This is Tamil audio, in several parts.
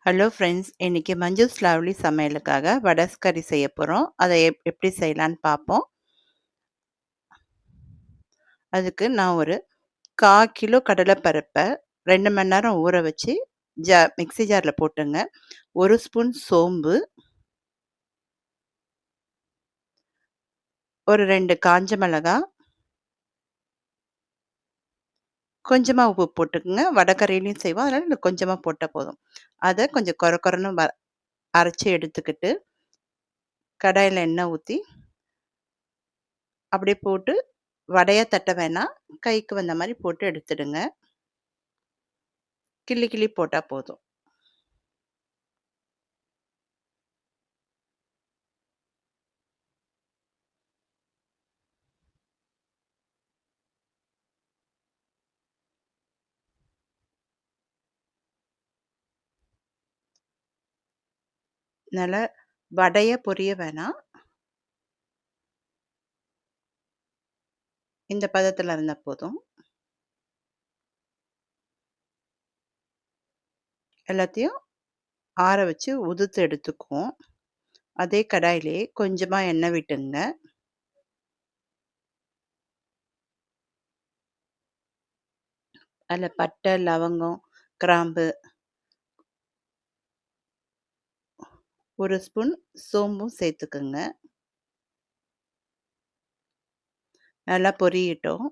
Hello friends. இன்னைக்கு மஞ்சுஸ் லவ்லி சமையலுக்காக வடஸ்கரி செய்ய போறோம். அதை எப்படி செய்யலான்னு பார்ப்போம். அதுக்கு நான் ஒரு 1/4 கிலோ கடலைப்பருப்பை 2 மணி நேரம் ஊற வச்சு மிக்ஸி ஜாரில் போட்டுங்க. 1 ஸ்பூன் சோம்பு, ஒரு 2 காஞ்ச மிளகாய், கொஞ்சமாக உப்பு போட்டுக்குங்க. வடகரையிலையும் செய்வோம், அதனால் இன்னும் கொஞ்சமாக போட்டால் போதும். அதை கொஞ்சம் கொர கொரன்னு அரைச்சி எடுத்துக்கிட்டு கடாயில் எண்ணெய் ஊற்றி அப்படியே போட்டு வடையா தட்ட வேணாம், கைக்கு வந்த மாதிரி போட்டு எடுத்துடுங்க. கிள்ளி கிள்ளி போட்டால் போதும். நல்லா வடையா பொரிய வேணாம், இந்த பதத்தில் இருந்தால் போதும். எல்லாத்தையும் ஆற வச்சு உதுத்து எடுத்துக்குவோம். அதே கடாயிலே கொஞ்சமாக எண்ணெய் விட்டுங்க. அதில் பட்டை, லவங்கம், கிராம்பு, 1 ஸ்பூன் சோம்பும் சேர்த்துக்குங்க. நல்லா பொரியட்டும்.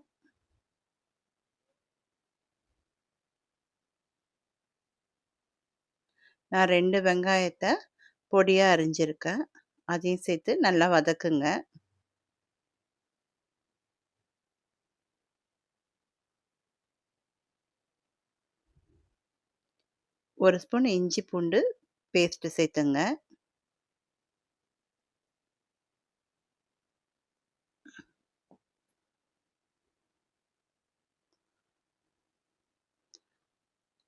நான் 2 வெங்காயத்தை பொடியாக அரிஞ்சிருக்கேன், அதையும் சேர்த்து நல்லா வதக்குங்க. ஒரு ஸ்பூன் இஞ்சி பூண்டு பேஸ்ட்டு சேர்த்துங்க.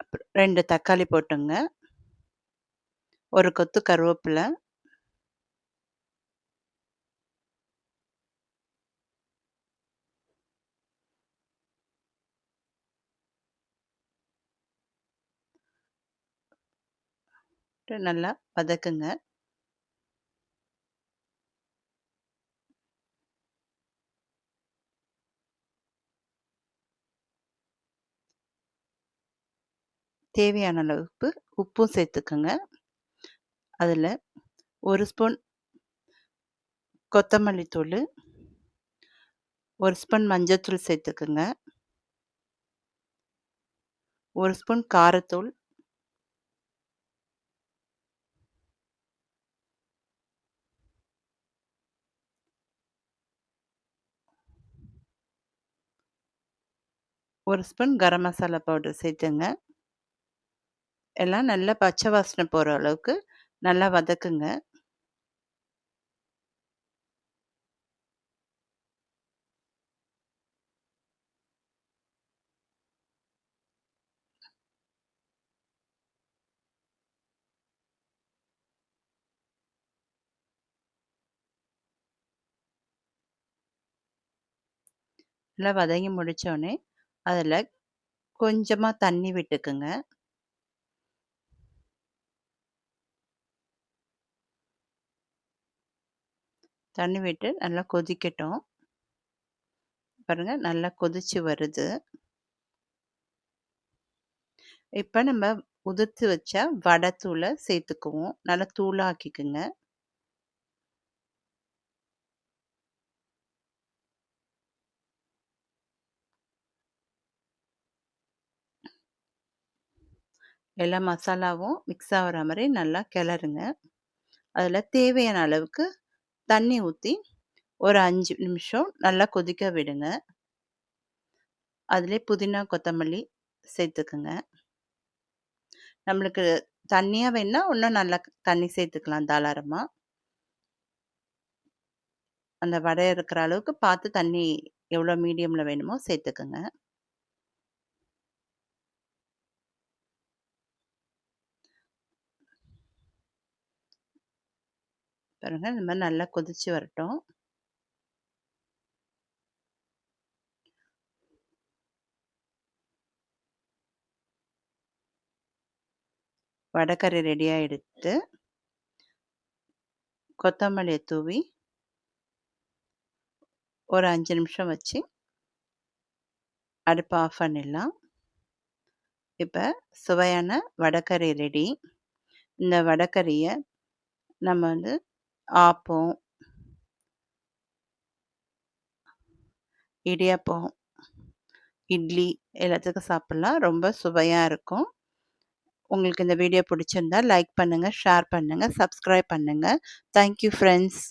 அப்புறம் 2 தக்காளி போட்டுங்க. ஒரு கொத்து கருவேப்பிலை, நல்லா வதக்குங்க. தேவையான அளவுக்கு உப்பும் சேர்த்துக்குங்க. அதில் 1 ஸ்பூன் கொத்தமல்லி தூள், 1 ஸ்பூன் மஞ்சள்தூள் சேர்த்துக்குங்க. 1 spoon காரத்தூள், 1 spoon garam masala powder சேர்த்துங்க. எல்லாம் நல்லா பச்சை வாசனை போகிற அளவுக்கு நல்லா வதக்குங்க. நல்லா வதங்கி முடித்தோடனே அதில் கொஞ்சமாக தண்ணி விட்டுக்குங்க. தண்ணி விட்டு நல்லா கொதிக்கட்டும். பாருங்கள், நல்லா கொதிச்சு வருது. இப்போ நம்ம உதிர்த்து வச்ச வடை தூளை சேர்த்துக்குவோம். நல்லா தூளாக்கிக்குங்க. எல்லா மசாலாவும் மிக்ஸ் ஆகிற மாதிரி நல்லா கிளறுங்க. அதில் தேவையான அளவுக்கு தண்ணி ஊற்றி ஒரு 5 நிமிஷம் நல்லா கொதிக்க விடுங்க. அதிலே புதினா, கொத்தமல்லி சேர்த்துக்குங்க. நம்மளுக்கு தண்ணியாக வேணுன்னா இன்னும் நல்லா தண்ணி சேர்த்துக்கலாம் தாராளமாக. அந்த வடை இருக்கிற அளவுக்கு பார்த்து தண்ணி எவ்வளோ மீடியமில் வேணுமோ சேர்த்துக்குங்க. பாருங்கள், இந்த மாதிரி நல்லா கொதிச்சு வரட்டும். வடகறி ரெடியா எடுத்து, கொத்தமல்லிய தூவி, ஒரு 5 நிமிஷம் வச்சு அடுப்ப ஆஃப் பண்ணிடலாம். இப்ப சுவையான வடகறி ரெடி. இந்த வடகறிய நம்ம வந்து ஆப்பம், இடியாப்பம், இட்லி எல்லாத்துக்கும் சாப்பிடலாம். ரொம்ப சுவையா இருக்கும். உங்களுக்கு இந்த வீடியோ பிடிச்சிருந்தா லைக் பண்ணுங்க, ஷேர் பண்ணுங்க, சப்ஸ்கிரைப் பண்ணுங்க. Thank you friends.